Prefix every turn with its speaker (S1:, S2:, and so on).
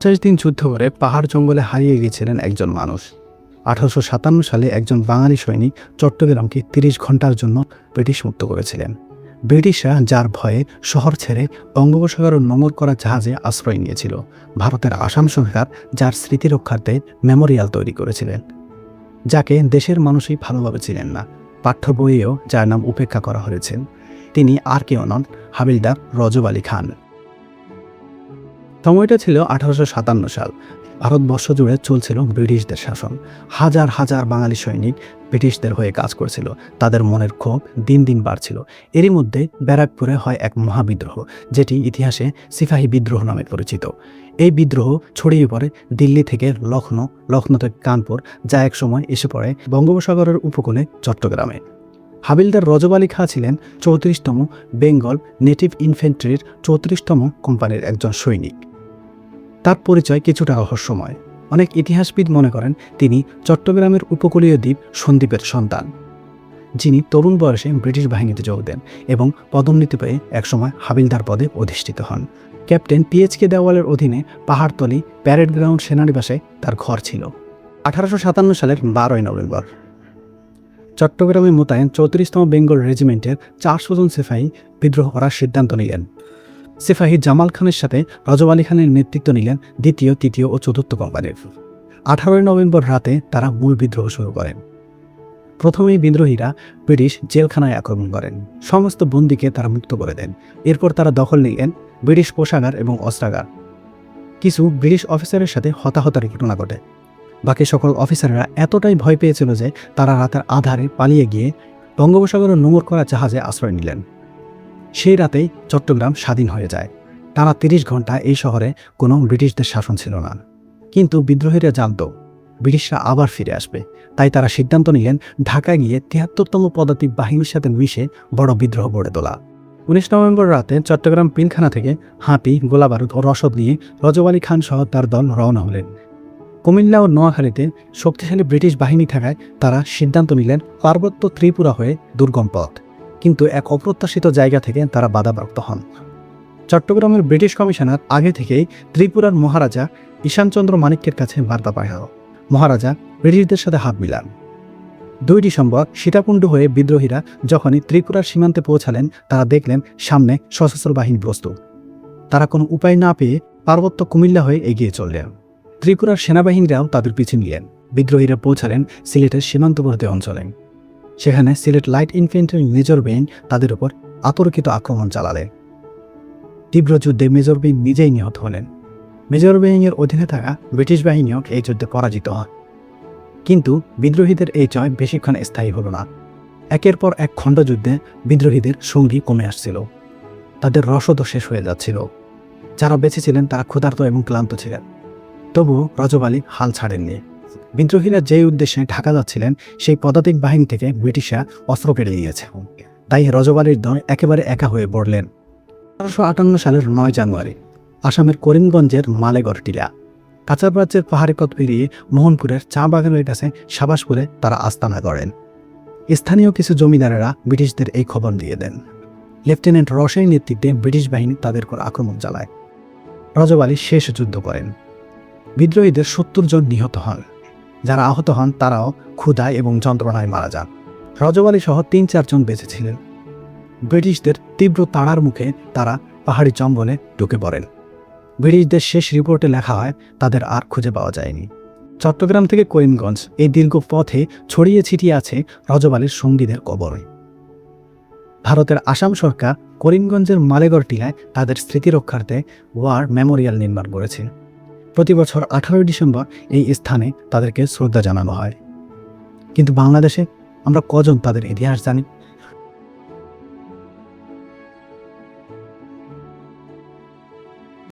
S1: 50 দিন যুদ্ধ করে পাহাড় জঙ্গলে হারিয়ে গিয়েছিলেন একজন মানুষ। 1857 সালে একজন বাঙালি সৈনিক চট্টগ্রামকে 30 ঘন্টার জন্য ব্রিটিশ মুক্ত করেছিলেন। ব্রিটিশরা যার ভয়ে শহর ছেড়ে বঙ্গোপসাগরে নোঙর করা জাহাজে আশ্রয় নিয়েছিল। ভারতের আসাম সরকার যার স্মৃতি রক্ষার্থে মেমোরিয়াল তৈরি করেছিলেন, যাকে দেশের মানুষই ভালোভাবে ছিলেন না। পাঠ্য বইয়েও যার নাম উপেক্ষা করা হয়েছে। তিনি আর কেউ নন, হাবিলদার রজব আলী খান। সময়টা ছিল 1857 সাল। ভারতবর্ষ জুড়ে চলছিল ব্রিটিশদের শাসন। হাজার হাজার বাঙালি সৈনিক ব্রিটিশদের হয়ে কাজ করছিল। তাদের মনের ক্ষোভ দিন দিন বাড়ছিল। এরই মধ্যে ব্যারাকপুরে হয় এক মহাবিদ্রোহ, যেটি ইতিহাসে সিপাহী বিদ্রোহ নামে পরিচিত। এই বিদ্রোহ ছড়িয়ে পড়ে দিল্লি থেকে লখনৌ, লখনৌ থেকে কানপুর, যা এক সময় এসে পড়ে বঙ্গোপসাগরের উপকূলে চট্টগ্রামে। হাবিলদার রজব আলী খাঁ ছিলেন 34তম বেঙ্গল নেটিভ ইনফ্যান্ট্রির 34তম কোম্পানির একজন সৈনিক। তার পরিচয় কিছুটা রহস্যময়। অনেক ইতিহাসবিদ মনে করেন তিনি চট্টগ্রামের উপকূলীয় দ্বীপ সন্দ্বীপের সন্তান, যিনি তরুণ বয়সে ব্রিটিশ বাহিনীতে যোগ দেন এবং পদোন্নতি পেয়ে একসময় হাবিলদার পদে অধিষ্ঠিত হন। ক্যাপ্টেন PHK দেওয়ালের অধীনে পাহাড়তলি প্যারেড গ্রাউন্ড সেনানিবাসে তার ঘর ছিল। 1857 সালের 12ই নভেম্বর চট্টগ্রামে মোতায়েন 34তম বেঙ্গল রেজিমেন্টের 400 জন সিপাহী বিদ্রোহ করার সিদ্ধান্ত নিলেন। সিপাহী জামাল খানের সাথে রজব আলী খানের নেতৃত্ব নিলেন 2য়, 3য় ও 4র্থ কোম্পানির। 18ই নভেম্বর রাতে তারা মূল বিদ্রোহ শুরু করেন। প্রথমেই বিদ্রোহীরা ব্রিটিশ জেলখানায় আক্রমণ করেন। সমস্ত বন্দীকে তারা মুক্ত করে দেন। এরপর তারা দখল নিলেন ব্রিটিশ কোষাগার এবং অস্ত্রাগার। কিছু ব্রিটিশ অফিসারের সাথে হতাহতের ঘটনা ঘটে। বাকি সকল অফিসাররা এতটাই ভয় পেয়েছিল যে তারা রাতের আধারে পালিয়ে গিয়ে বঙ্গোপসাগরে নোঙর করা জাহাজে আশ্রয় নিলেন। সেই রাতেই চট্টগ্রাম স্বাধীন হয়ে যায়। টানা 30 ঘন্টা এই শহরে কোনো ব্রিটিশদের শাসন ছিল না। কিন্তু বিদ্রোহীরা জানত ব্রিটিশরা আবার ফিরে আসবে, তাই তারা সিদ্ধান্ত নিলেন ঢাকায় গিয়ে 73তম পদাতিক বাহিনীর সাথে মিশে বড় বিদ্রোহ গড়ে তোলা। 19 নভেম্বর রাতে চট্টগ্রাম পিলখানা থেকে হাতি, গোলাবারুদ ও রসদ নিয়ে রজব আলী খান সহ তার দল রওনা হলেন। কুমিল্লা ও নোয়াখালীতে শক্তিশালী ব্রিটিশ বাহিনী থাকায় তারা সিদ্ধান্ত নিলেন পার্বত্য ত্রিপুরা হয়ে দুর্গম পথ। কিন্তু এক অপ্রত্যাশিত জায়গা থেকে তারা বাধাপ্রাপ্ত হন। চট্টগ্রামের ব্রিটিশ কমিশনার আগে থেকেই ত্রিপুরার মহারাজা ঈশানচন্দ্র মানিক্যের কাছে বার্তা পাঠাল। মহারাজা ব্রিটিশদের সাথে হাত মিলান। 2 ডিসেম্বর সীতাকুণ্ড হয়ে বিদ্রোহীরা যখনই ত্রিপুরার সীমান্তে পৌঁছালেন, তারা দেখলেন সামনে সশস্ত্র বাহিনী প্রস্তুত। তারা কোনো উপায় না পেয়ে পার্বত্য কুমিল্লা হয়ে এগিয়ে চললেন। ত্রিপুরার সেনাবাহিনীরাও তাদের পিছু নিলেন। বিদ্রোহীরা পৌঁছালেন সিলেটের সীমান্তবর্তী অঞ্চলে। সেখানে সিলেট লাইট ইনফ্যান্ট্রি মেজর বেইন তাদের উপর অতর্কিত আক্রমণ চালালেন। তীব্র যুদ্ধে মেজর বেইন নিজেই নিহত হলেন। মেজর বেইনের অধীনে থাকা ব্রিটিশ বাহিনীও এই যুদ্ধে পরাজিত হয়। কিন্তু বিদ্রোহীদের এই জয় বেশিক্ষণ স্থায়ী হল না। একের পর এক খণ্ডযুদ্ধে বিদ্রোহীদের সঙ্গী কমে আসছিল। তাদের রসদও শেষ হয়ে যাচ্ছিল। যারা বেঁচে ছিলেন তারা ক্ষুধার্ত এবং ক্লান্ত ছিলেন। তবুও রজব আলী হাল ছাড়েননি। বিদ্রোহীরা যেই উদ্দেশ্যে ঢাকা যাচ্ছিলেন, সেই পদাতিক বাহিনী থেকে ব্রিটিশরা অস্ত্র কেড়ে নিয়েছে। তাই রজব আলীর দল একেবারে একা হয়ে পড়লেন। 1858 সালের 9 জানুয়ারি আসামের করিমগঞ্জের মালেগড় টিলা কাঁচাপাড়ার পাহাড়ি পথ পেরিয়ে মোহনপুরের চা বাগানের কাছে সাবাসপুরে তারা আস্তানা করেন। স্থানীয় কিছু জমিদারেরা ব্রিটিশদের এই খবর দিয়ে দেন। লেফটেন্যান্ট রসের নেতৃত্বে ব্রিটিশ বাহিনী তাদের উপর আক্রমণ চালায়। রজব আলী শেষ যুদ্ধ করেন। বিদ্রোহীদের 70 জন নিহত হন। যারা আহত হন তারাও ক্ষুধায় এবং যন্ত্রণায় মারা যান। রজব আলী সহ 3-4 জন বেঁচে ছিলেন। ব্রিটিশদের তীব্র তাড়ার মুখে তারা পাহাড়ি জঙ্গলে ঢুকে পড়েন। ব্রিটিশদের শেষ রিপোর্টে লেখা হয় তাদের আর খুঁজে পাওয়া যায়নি। চট্টগ্রাম থেকে করিমগঞ্জ এই দীর্ঘ পথে ছড়িয়ে ছিটিয়ে আছে রজব আলীর সঙ্গীদের কবর। ভারতের আসাম সরকার করিমগঞ্জের মালেগড় টিলায় তাদের স্মৃতি রক্ষার্থে ওয়ার মেমোরিয়াল নির্মাণ করেছে। প্রতি বছর 18 ডিসেম্বর এই স্থানে তাদেরকে শ্রদ্ধা জানানো হয়। কিন্তু বাংলাদেশে আমরা কজন তাদের ইতিহাস জানি?